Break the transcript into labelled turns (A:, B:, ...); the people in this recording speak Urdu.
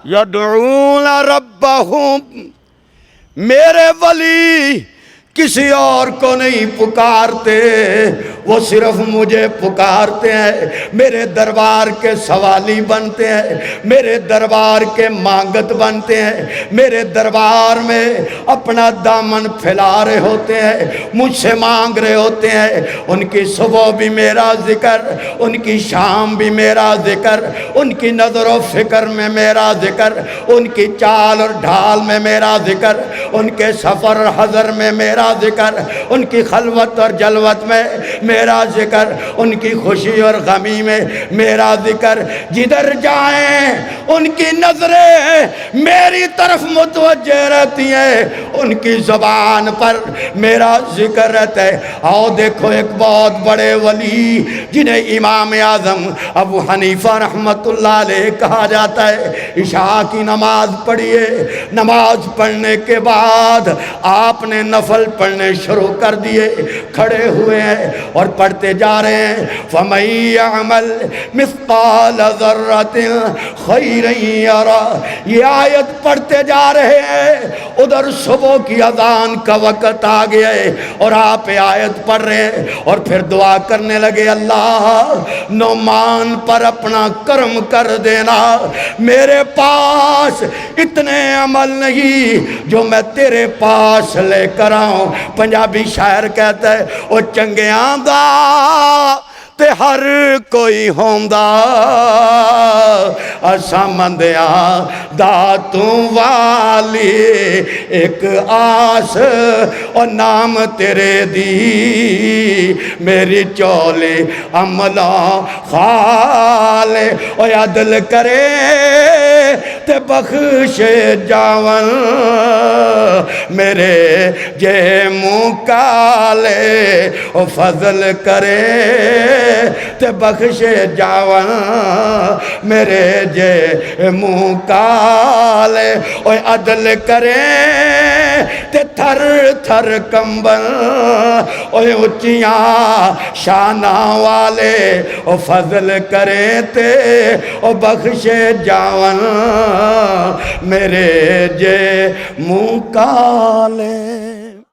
A: یدعون ربہم، میرے ولی کسی اور کو نہیں پکارتے، وہ صرف مجھے پکارتے ہیں، میرے دربار کے سوالی بنتے ہیں، میرے دربار کے مانگت بنتے ہیں، میرے دربار میں اپنا دامن پھیلا رہے ہوتے ہیں، مجھ سے مانگ رہے ہوتے ہیں۔ ان کی صبح بھی میرا ذکر، ان کی شام بھی میرا ذکر، ان کی نظر و فکر میں میرا ذکر، ان کی چال اور ڈھال میں میرا ذکر، ان کے سفر اور حضر میں میرا ذکر، ان کی خلوت اور جلوت میں میرا ذکر، ان کی خوشی اور غمی میں میرا ذکر۔ جدھر جائیں ان کی نظریں میری طرف متوجہ رہتی ہیں، ان کی زبان پر میرا ذکر رہتا ہے۔ آؤ دیکھو ایک بہت بڑے ولی جنہیں امام اعظم ابو حنیفہ رحمت اللہ علیہ کہا جاتا ہے، عشاء کی نماز پڑھیے، نماز پڑھنے کے بعد آپ نے نفل پڑھنے شروع کر دیے، کھڑے ہوئے ہیں اور پڑھتے جا رہے ہیں۔ فَمَن يَعْمَلْ مِثْقَالَ ذَرَّةٍ خَيْرًا يَرَهُ، یہ آیت پڑھتے جا رہے ہیں، ادھر صبح کی اذان کا وقت آ گیا ہے اور آپ آیت پڑھ رہے ہیں اور پھر دعا کرنے لگے، اللہ نعمان پر اپنا کرم کر دینا، میرے پاس اتنے عمل نہیں جو میں تیرے پاس لے کر آؤں۔ پنجابی شاعر کہتا ہے، او چنگیاں دا تے ہر کوئی ہوندا، اساں مندیاں دا تو والی ایک آس، اور نام تیرے دی میری چولے عملہ خالے، اور عدل کرے تے بخش جاون میرے جے منہ کالے، او فضل کرے تے بخش جاون میرے جے منہ کالے، او عدل کرے تے تھر تھر کمبن، او اچیاں شانہ والے، او فضل کرے تے او بخش جاون میرے جے منہ کالے۔